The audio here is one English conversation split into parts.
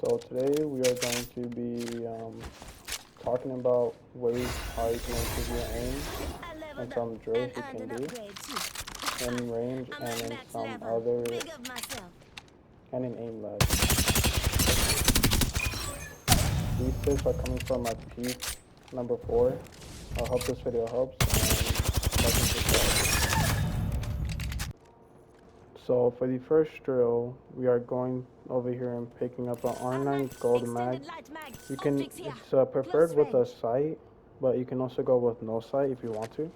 So today we are going to be talking about ways how you can improve your aim I and leveled up some drills and you earned can an do upgrade too. in range I'm and at in max some level. other Big of myself. and in aim labs. These tips are coming from my piece number 4. I hope this video helps and welcome to start. So for the first drill, we are going over here and picking up an R9 gold mag. Extended light mag. You can, Optics here. it's preferred Close with a range. sight, but you can also go with no sight if you want to.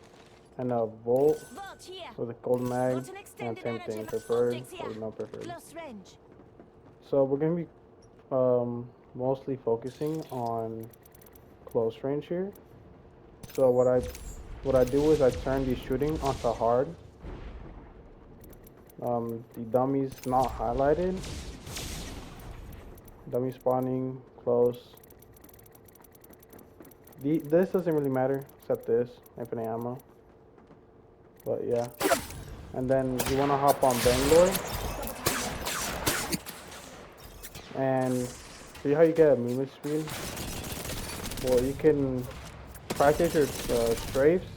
And a volt Vault here. with a gold mag, Got an and extended same energy thing, mag. preferred Optics or here. no preferred. Close range. So we're gonna be mostly focusing on close range here. So what I do is I turn the shooting onto hard. The dummies not highlighted. Dummy spawning close. This doesn't really matter except this infinite ammo. But yeah, and then you wanna hop on Bangalore and see how you get a movement speed. Well, you can practice your strafes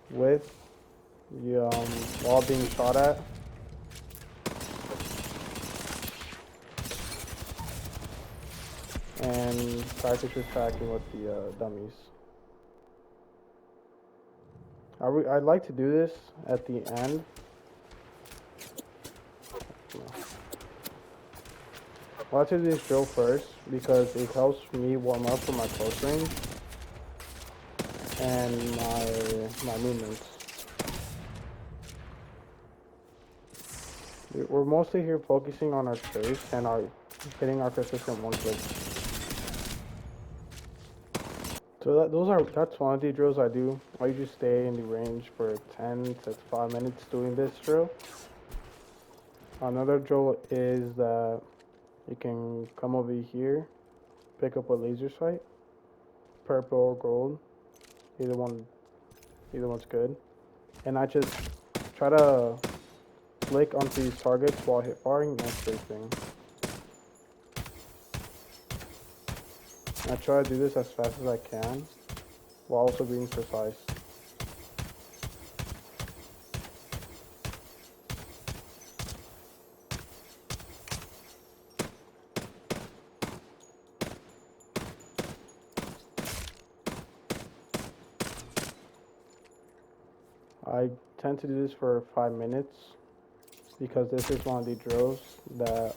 with the while being shot at. And practice your tracking with the dummies. I'd like to do this at the end. I like to do this drill first because it helps me warm up for my close range and my movements. We're mostly here focusing on our strafes and our hitting our consistent one click. So that's one of the drills I do. I usually stay in the range for 10 to 5 minutes doing this drill. Another drill is that you can come over here, pick up a laser sight, purple or gold, either one's good, and I just try to flick onto these targets while hip firing and strafing. I try to do this as fast as I can, while also being precise. I tend to do this for 5 minutes because this is one of the drills that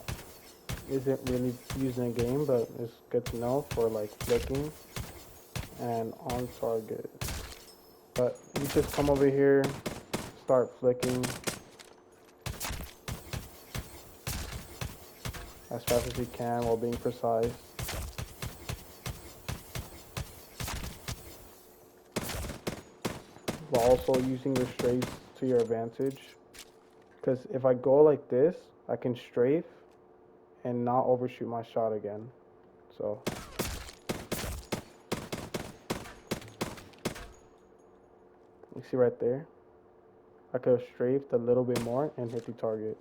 isn't really used in a game, but it's good to know for like flicking and on target. But you just come over here, start flicking as fast as you can while being precise. While also using your strafes to your advantage. Because if I go like this, I can strafe and not overshoot my shot again. So you see right there, I could have strafed a little bit more and hit the target.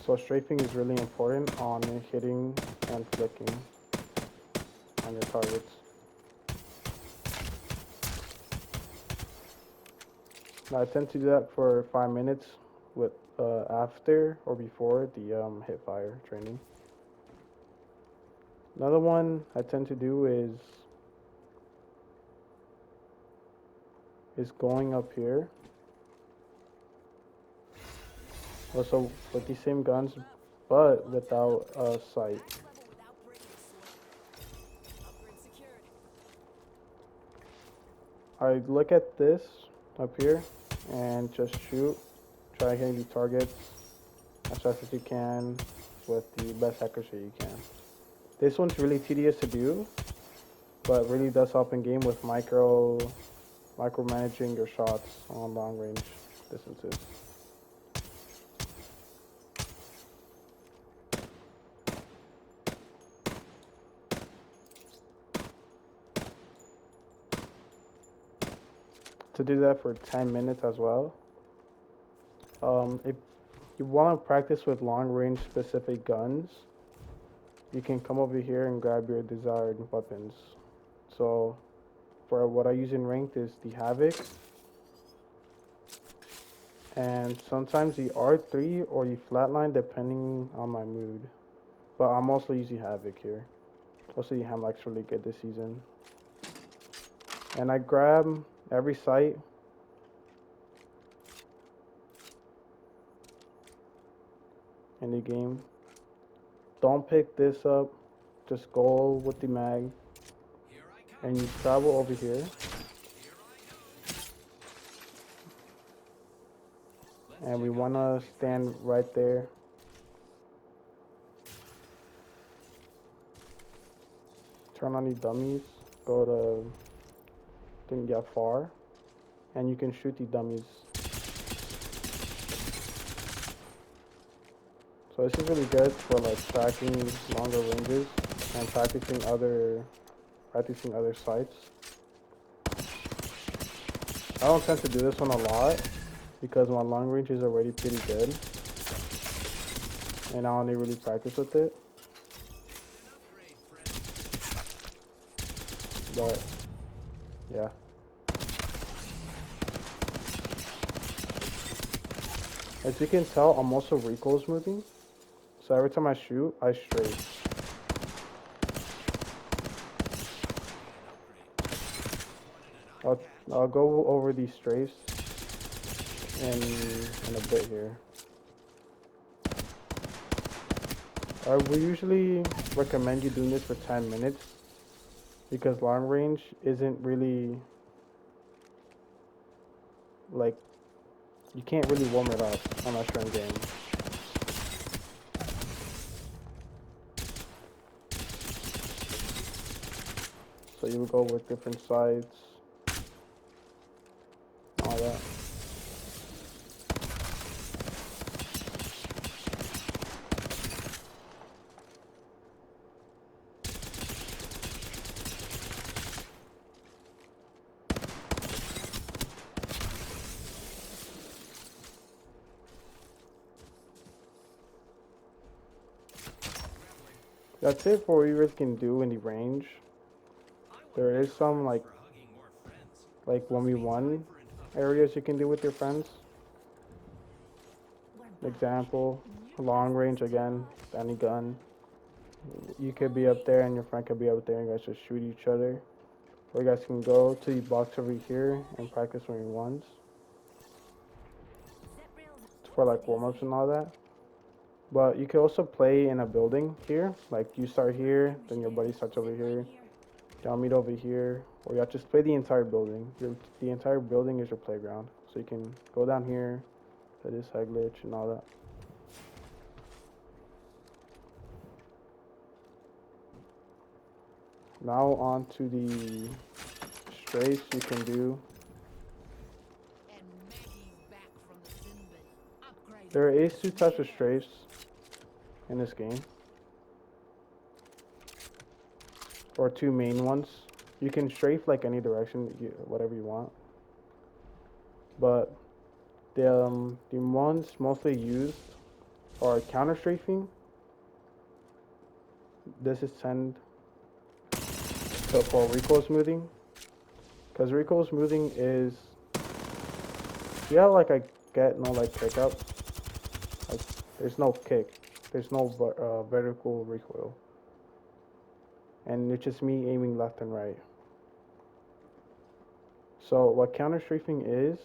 So strafing is really important on hitting and flicking on your targets. Now I tend to do that for 5 minutes with after or before the hip fire training. Another one I tend to do is going up here. Also with the same guns, but without a sight. I look at this up here and just shoot. Try hitting the targets as fast as you can with the best accuracy you can. This one's really tedious to do, but really does help in game with micromanaging your shots on long range distances. To do that for 10 minutes as well. If you want to practice with long range specific guns, you can come over here and grab your desired weapons. So for what I use in ranked is the Havoc, and sometimes the R3 or the Flatline depending on my mood. But I'm mostly using Havoc here. Also the Hamlock's really good this season. And I grab every site. In the game. Don't pick this up. Just go with the mag. And you travel over here. And we want to stand right there. Turn on the dummies. Go to, I think, yeah, far. And you can shoot the dummies. So this is really good for like tracking longer ranges and practicing other sites. I don't tend to do this one a lot because my long range is already pretty good and I only really practice with it. But yeah. As you can tell, I'm also recoil smoothing. So every time I shoot, I strafe. I'll go over these strafes in a bit here. I would usually recommend you doing this for 10 minutes because long range isn't really like, you can't really warm it up unless you're in game. So you will go with different sides, all that. That's it for what you really can do in the range. There is some like 1v1 areas you can do with your friends. Example, long range again, any gun. You could be up there and your friend could be up there and you guys just shoot each other. Or you guys can go to the box over here and practice 1v1s. For like warm-ups and all that. But you can also play in a building here. Like you start here, then your buddy starts over here. Y'all meet over here. Or y'all just play the entire building. The entire building is your playground. So you can go down here, play this head glitch and all that. Now on to the strafes you can do. There is two types of strafes in this game, or two main ones. You can strafe like any direction, whatever you want. But the ones mostly used are counter strafing. This is tend to for recoil smoothing, because recoil smoothing is, yeah, like I get no like pickup. Like there's no kick. There's no vertical recoil. And it's just me aiming left and right. So what counter strafing is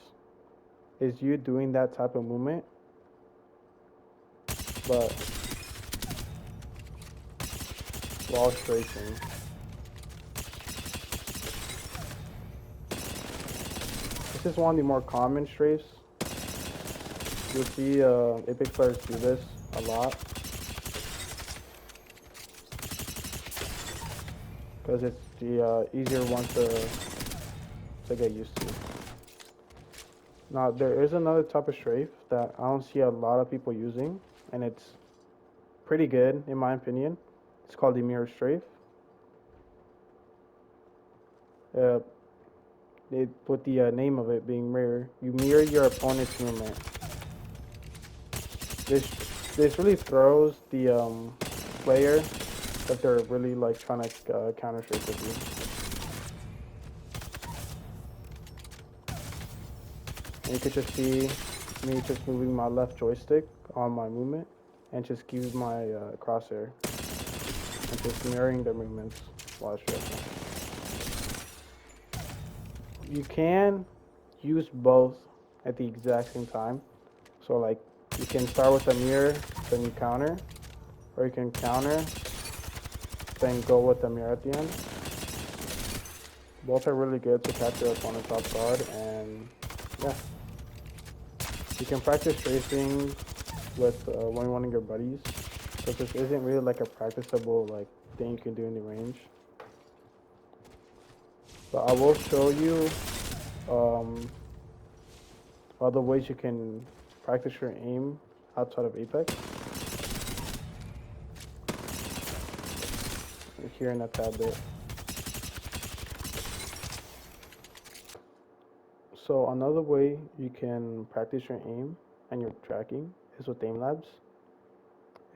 you doing that type of movement, but while strafing. This is one of the more common strafes. You'll see Apex players do this a lot. Because it's the easier one to get used to. Now there is another type of strafe that I don't see a lot of people using, and it's pretty good in my opinion. It's called the mirror strafe. They put the name of it being mirror. You mirror your opponent's movement. This really throws the player if they're really like trying to counter strike with you. And you could just see me just moving my left joystick on my movement and just keep my crosshair and just mirroring their movements while striking. You can use both at the exact same time. So like you can start with a mirror, then you counter, or you can counter, then go with the mirror at the end. Both are really good to catch your opponent's off guard, and yeah, you can practice tracing with one of your buddies, but this isn't really like a practicable like thing you can do in the range. But I will show you um, other ways you can practice your aim outside of Apex here in a tad bit. So another way you can practice your aim and your tracking is with Aim Labs.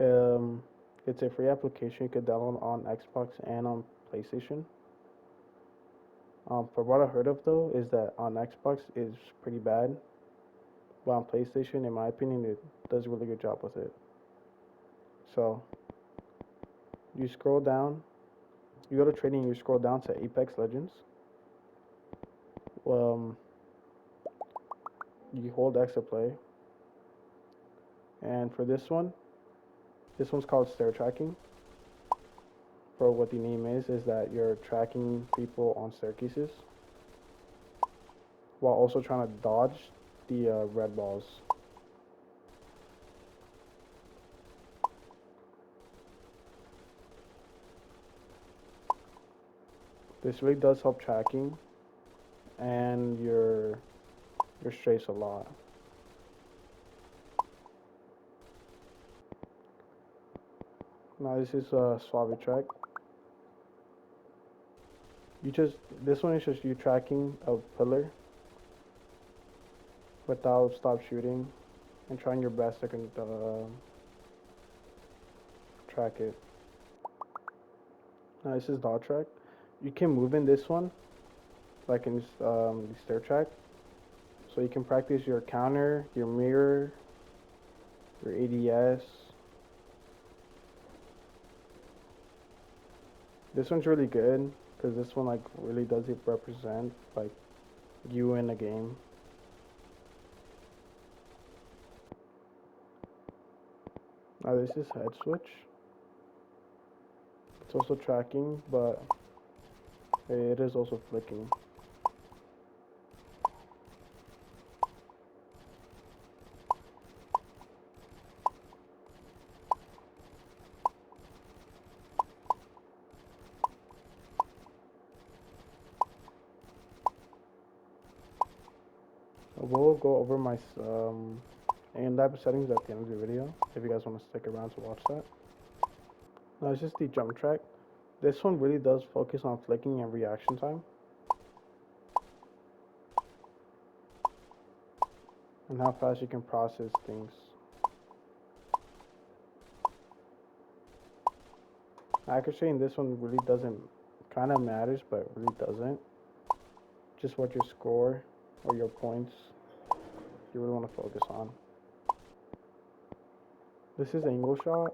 Um, it's a free application you can download on Xbox and on PlayStation. For what I heard of though is that on Xbox it's pretty bad, but on PlayStation, in my opinion, it does a really good job with it. So you scroll down, you go to trading, you scroll down to Apex Legends. Um, you hold X to play, and for this one's called stair tracking. For what the name is that you're tracking people on staircases while also trying to dodge the red balls. This really does help tracking and your strafe a lot. Now this is a Suave track. You just this one is just you tracking a pillar without stop shooting and trying your best to track it. Now this is dot track. You can move in this one like in the stair track, so you can practice your counter, your mirror, your ADS. This one's really good because this one like really does it represent like you in a game. Now this is head switch. It's also tracking, but it is also flicking. We'll go over my aim lab settings at the end of the video if you guys want to stick around to watch that. Now it's just the jump track. This one really does focus on flicking and reaction time, and how fast you can process things. Accuracy in this one really doesn't, kind of matters, but really doesn't. Just what your score or your points you really want to focus on. This is angle shot.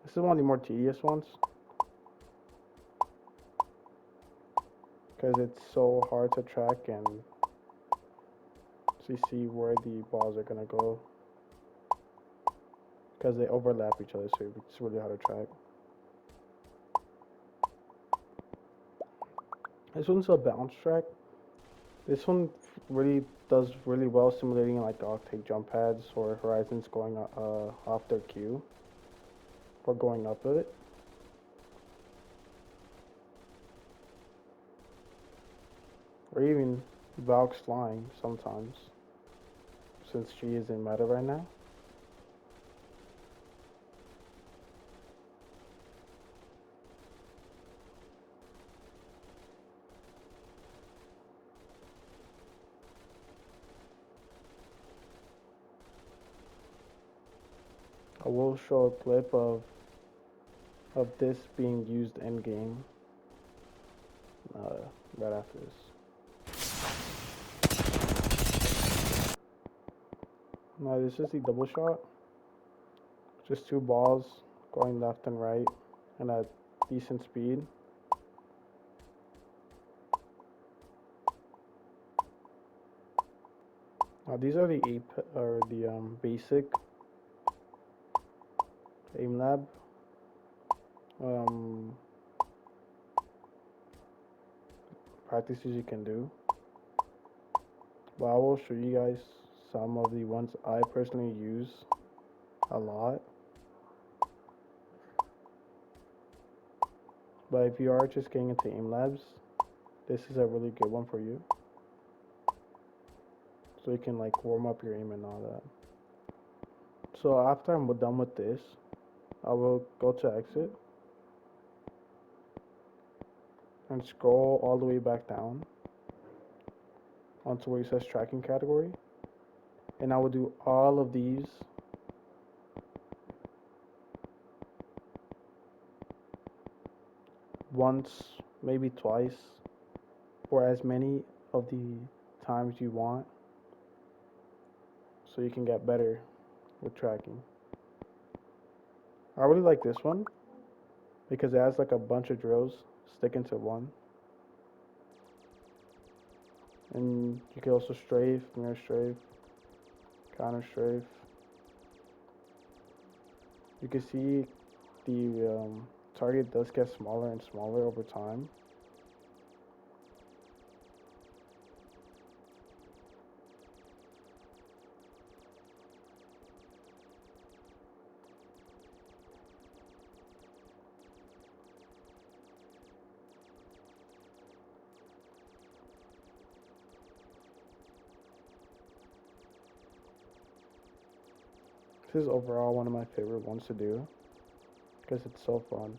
This is one of the more tedious ones because it's so hard to track and to see where the balls are gonna go because they overlap each other, so it's really hard to track. This one's a bounce track. This one really does really well simulating like octane jump pads or horizons going off their queue or going up with it. Or even Valk's flying sometimes, since she is in meta right now. I will show a clip of of this being used in game right after this. Now this is the double shot. Just two balls going left and right and at decent speed. Now these are the basic aim lab um, practices you can do. But I will show you guys some of the ones I personally use a lot. But if you are just getting into aim labs, this is a really good one for you. So you can like warm up your aim and all that. So after I'm done with this, I will go to exit and scroll all the way back down onto where it says tracking category. And I will do all of these once, maybe twice, or as many of the times you want, so you can get better with tracking. I really like this one because it has like a bunch of drills stick into one. And you can also strafe, mirror strafe, counter strafe. You can see the target does get smaller and smaller over time. This is overall one of my favorite ones to do because it's so fun.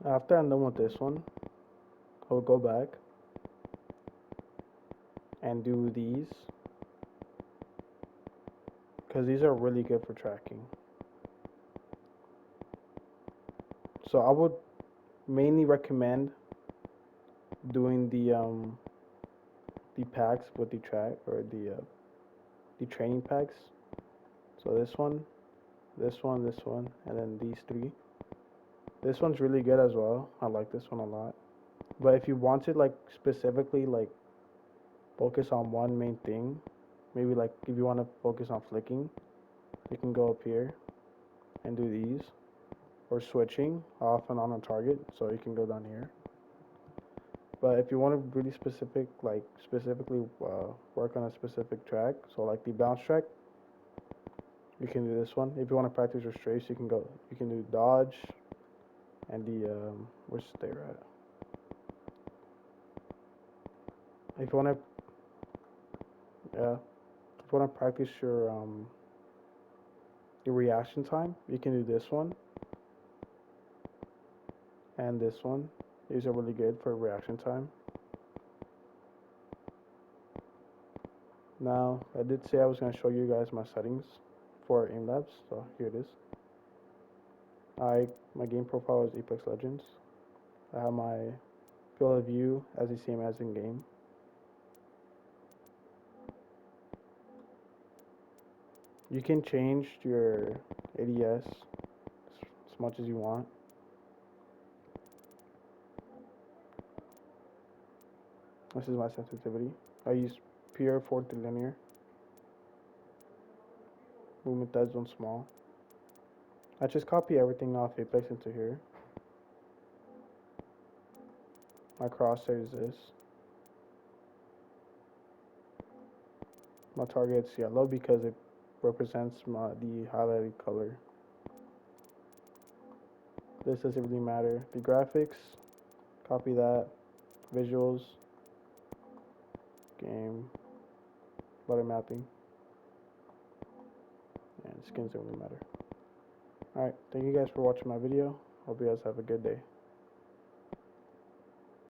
After I'm done with this one, I'll go back and do these because these are really good for tracking. So I would mainly recommend doing the packs with the track or the training packs. So this one, and then these three. This one's really good as well. I like this one a lot. But if you want to like specifically like focus on one main thing, maybe like if you want to focus on flicking, you can go up here and do these, or switching off and on a target, so you can go down here. But if you want to really specifically work on a specific track, so like the bounce track, you can do this one. If you want to practice your strafes, you can do dodge and the where's stay at. If you want to if you want to practice your reaction time, you can do this one and this one. These are really good for reaction time. Now, I did say I was going to show you guys my settings for aim labs, so here it is. My game profile is Apex Legends. I have my field of view as the same as in game. You can change your ADS as much as you want. This is my sensitivity. I use pure 4:3 linear. Movement dead zone small. I just copy everything off Apex into here. My crosshair is this. My target's yellow because it represents the highlighted color. This doesn't really matter. The graphics, copy that. Visuals, game, button mapping, and skins don't really matter. Alright, thank you guys for watching my video. Hope you guys have a good day.